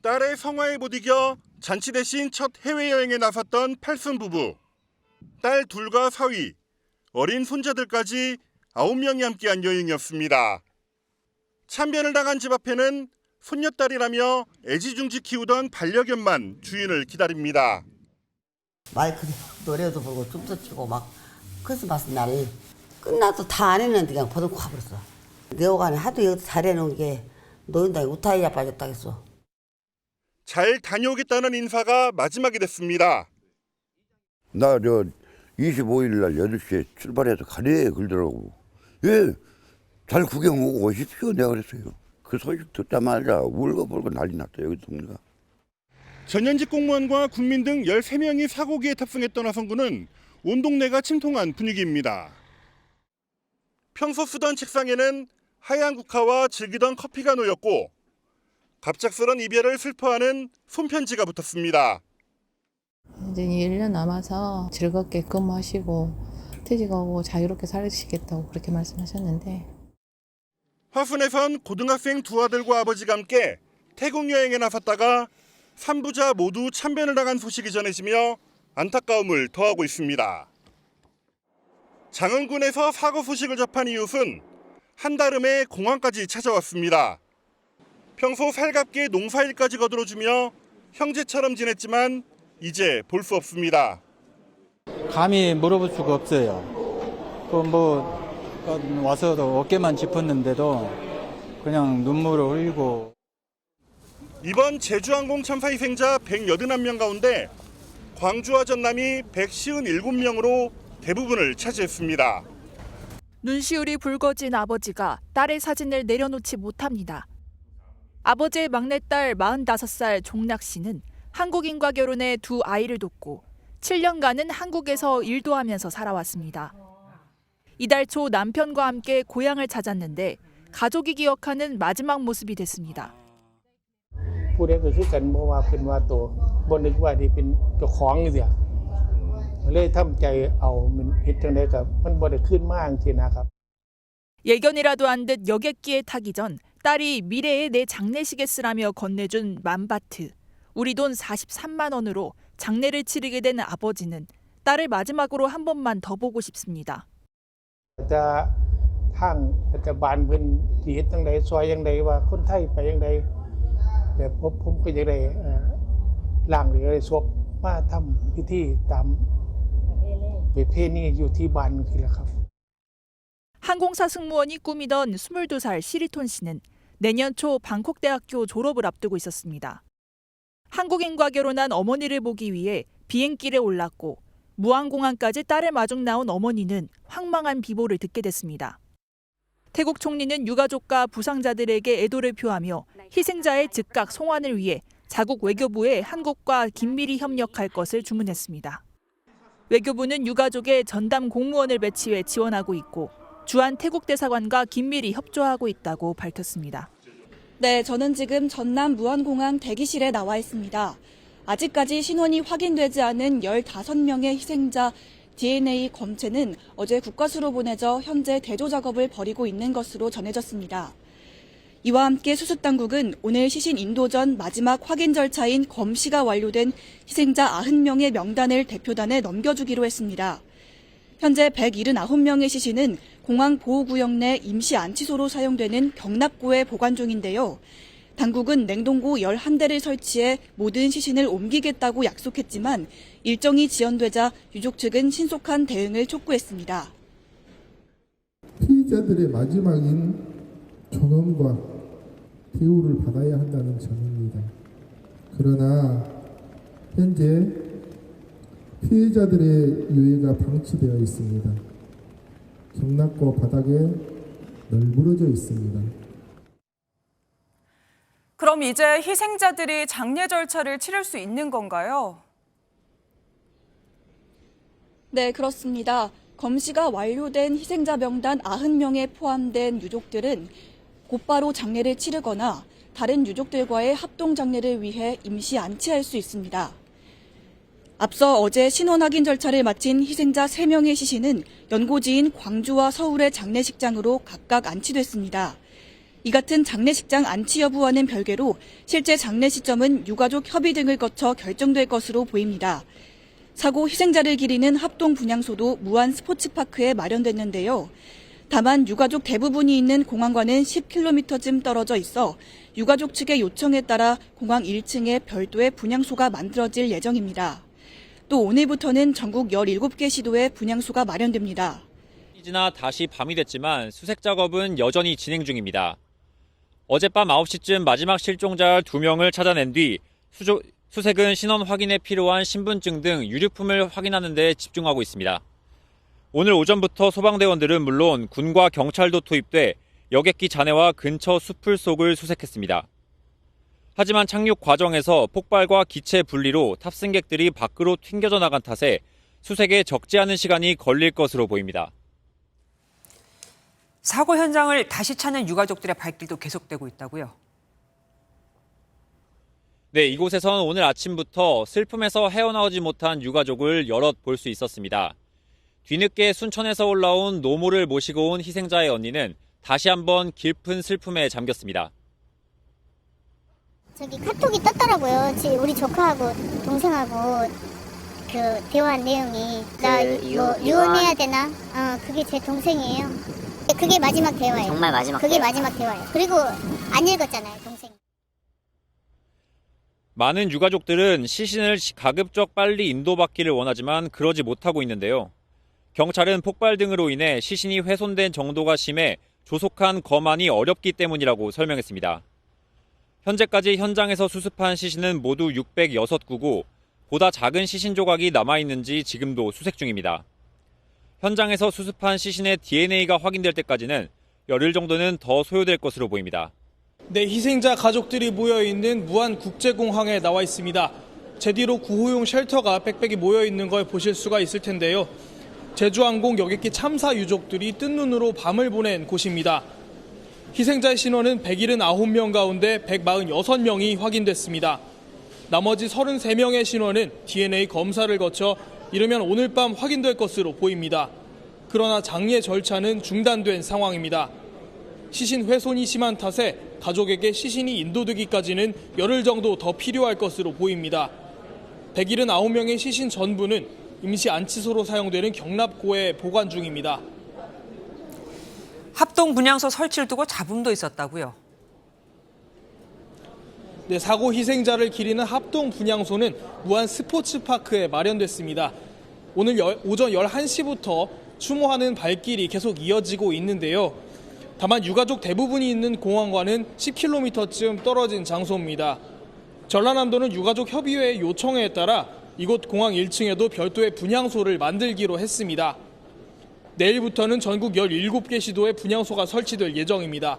딸의 성화에 못 이겨 잔치 대신 첫 해외여행에 나섰던 팔순 부부. 딸 둘과 사위, 어린 손자들까지 9명이 함께한 여행이었습니다. 참변을 당한 집 앞에는 손녀딸이라며 애지중지 키우던 반려견만 주인을 기다립니다. 마이크 노래도 부르고 춤도 추고 막 크리스마스 날 끝나도 다 안 했는데 그냥 버릇고 가버렸어. 내 오가는 하도 여기서 잘해놓은 게 노인당에 우타이야 빠졌다겠어. 잘 다녀오겠다는 인사가 마지막이 됐습니다. 나 25일 날 8시에 출발해서 가래에 걸더라고. 예, 잘 구경 오고 오십시오. 내가 그랬어요. 그 소식 듣자마자 울고불고 난리 났어요. 여기 동네가. 전현직 공무원과 국민 등 13명이 사고기에 탑승했던 화성군은 온 동네가 침통한 분위기입니다. 평소 쓰던 책상에는 하얀 국화와 즐기던 커피가 놓였고 갑작스런 이별을 슬퍼하는 손편지가 붙었습니다. 이제 1년 남아서 즐겁게 근무하시고 퇴직하고 자유롭게 살으시겠다고 그렇게 말씀하셨는데, 화순에선 고등학생 두 아들과 아버지가 함께 태국 여행에 나섰다가 3부자 모두 참변을 당한 소식이 전해지며 안타까움을 더하고 있습니다. 장흥군에서 사고 소식을 접한 이웃은 한달음에 공항까지 찾아왔습니다. 평소 살갑게 농사일까지 거들어주며 형제처럼 지냈지만 이제 볼 수 없습니다. 감히 물어볼 수가 없어요. 와서도 어깨만 짚었는데도 그냥 눈물을 흘리고. 이번 제주항공 참사 희생자 181명 가운데 광주와 전남이 157명으로 대부분을 차지했습니다. 눈시울이 붉어진 아버지가 딸의 사진을 내려놓지 못합니다. 아버지의 막내딸 45살 종락 씨는 한국인과 결혼해 두 아이를 돕고 7년간은 한국에서 일도 하면서 살아왔습니다. 이달 초 남편과 함께 고향을 찾았는데 가족이 기억하는 마지막 모습이 됐습니다. ผู้ใดก็คือกันเพราะว่าเพิ่นว่าตัวบ่นึกว่านี่เป็นเจ้าของเสียเลยทำใจเอามันเฮ็ดจังได๋ก็มันบ่ได้ขึ้นมาจังซี่นะครับ 예견이라도 한 듯 여객기에 타기 전 딸이 미래에 내 장례식에 쓰라며 건네준 만바트, 우리 돈 43만 원으로 장례를 치르게 된 아버지는 딸을 마지막으로 한 번만 더 보고 싶습니다. จะทางรัฐบาลเพิ่นสิเฮ็ดจังได๋ซอยจังได๋ว่าคนไทยไปจังได๋แต่ผมก็จะได้ร่างหรือศพมาทำพิธีตามประเพณีอยู่ที่บ้านนี่แหละครับ 항공사 승무원이 꿈이던 22살 시리톤 씨는 내년 초 방콕대학교 졸업을 앞두고 있었습니다. 한국인과 결혼한 어머니를 보기 위해 비행기에 올랐고 무안공항까지 딸을 마중 나온 어머니는 황망한 비보를 듣게 됐습니다. 태국 총리는 유가족과 부상자들에게 애도를 표하며 희생자의 즉각 송환을 위해 자국 외교부에 한국과 긴밀히 협력할 것을 주문했습니다. 외교부는 유가족의 전담 공무원을 배치해 지원하고 있고 주한 태국 대사관과 긴밀히 협조하고 있다고 밝혔습니다. 네, 저는 지금 전남 무안공항 대기실에 나와 있습니다. 아직까지 신원이 확인되지 않은 15명의 희생자 DNA 검체는 어제 국과수로 보내져 현재 대조 작업을 벌이고 있는 것으로 전해졌습니다. 이와 함께 수습당국은 오늘 시신 인도 전 마지막 확인 절차인 검시가 완료된 희생자 90명의 명단을 대표단에 넘겨주기로 했습니다. 현재 179명의 시신은 공항 보호구역 내 임시 안치소로 사용되는 경납고에 보관 중인데요. 당국은 냉동고 11대를 설치해 모든 시신을 옮기겠다고 약속했지만 일정이 지연되자 유족 측은 신속한 대응을 촉구했습니다. 피해자들의 마지막인 존엄과 대우를 받아야 한다는 점입니다. 그러나 현재 피해자들의 유해가 방치되어 있습니다. 경납고 바닥에 널브러져 있습니다. 그럼 이제 희생자들이 장례 절차를 치를 수 있는 건가요? 네, 그렇습니다. 검시가 완료된 희생자 명단 90명에 포함된 유족들은 곧바로 장례를 치르거나 다른 유족들과의 합동 장례를 위해 임시 안치할 수 있습니다. 앞서 어제 신원 확인 절차를 마친 희생자 3명의 시신은 연고지인 광주와 서울의 장례식장으로 각각 안치됐습니다. 이 같은 장례식장 안치 여부와는 별개로 실제 장례 시점은 유가족 협의 등을 거쳐 결정될 것으로 보입니다. 사고 희생자를 기리는 합동 분향소도 무안 스포츠파크에 마련됐는데요. 다만 유가족 대부분이 있는 공항과는 10km쯤 떨어져 있어 유가족 측의 요청에 따라 공항 1층에 별도의 분향소가 만들어질 예정입니다. 또 오늘부터는 전국 17개 시도에 분향소가 마련됩니다. 지나 다시 밤이 됐지만 수색 작업은 여전히 진행 중입니다. 어젯밤 9시쯤 마지막 실종자 2명을 찾아낸 뒤 수색은 신원 확인에 필요한 신분증 등 유류품을 확인하는 데 집중하고 있습니다. 오늘 오전부터 소방대원들은 물론 군과 경찰도 투입돼 여객기 잔해와 근처 숲을 속을 수색했습니다. 하지만 착륙 과정에서 폭발과 기체 분리로 탑승객들이 밖으로 튕겨져 나간 탓에 수색에 적지 않은 시간이 걸릴 것으로 보입니다. 사고 현장을 다시 찾는 유가족들의 발길도 계속되고 있다고요? 네, 이곳에선 오늘 아침부터 슬픔에서 헤어나오지 못한 유가족을 여럿 볼 수 있었습니다. 뒤늦게 순천에서 올라온 노모를 모시고 온 희생자의 언니는 다시 한번 깊은 슬픔에 잠겼습니다. 저기 카톡이 떴더라고요. 우리 조카하고 동생하고 그 대화한 내용이 나 뭐 유언해야 되나? 그게 제 동생이에요. 그게 마지막 대화예요. 정말 마지막 그게 마지막 대화예요. 그리고 안 읽었잖아요, 동생. 많은 유가족들은 시신을 가급적 빨리 인도받기를 원하지만 그러지 못하고 있는데요. 경찰은 폭발 등으로 인해 시신이 훼손된 정도가 심해 조속한 검안이 어렵기 때문이라고 설명했습니다. 현재까지 현장에서 수습한 시신은 모두 606구고 보다 작은 시신 조각이 남아있는지 지금도 수색 중입니다. 현장에서 수습한 시신의 DNA가 확인될 때까지는 열흘 정도는 더 소요될 것으로 보입니다. 네, 희생자 가족들이 모여있는 무안국제공항에 나와 있습니다. 제 뒤로 구호용 쉘터가 빽빽이 모여있는 걸 보실 수가 있을 텐데요. 제주항공 여객기 참사 유족들이 뜬 눈으로 밤을 보낸 곳입니다. 희생자의 신원은 179명 가운데 146명이 확인됐습니다. 나머지 33명의 신원은 DNA 검사를 거쳐 이르면 오늘 밤 확인될 것으로 보입니다. 그러나 장례 절차는 중단된 상황입니다. 시신 훼손이 심한 탓에 가족에게 시신이 인도되기까지는 열흘 정도 더 필요할 것으로 보입니다. 179명의 시신 전부는 임시 안치소로 사용되는 경납고에 보관 중입니다. 합동 분향소 설치를 두고 잡음도 있었다고요? 네, 사고 희생자를 기리는 합동 분향소는 무안 스포츠파크에 마련됐습니다. 오늘 오전 11시부터 추모하는 발길이 계속 이어지고 있는데요. 다만 유가족 대부분이 있는 공항과는 10km쯤 떨어진 장소입니다. 전라남도는 유가족 협의회의 요청에 따라 이곳 공항 1층에도 별도의 분향소를 만들기로 했습니다. 내일부터는 전국 17개 시도에 분향소가 설치될 예정입니다.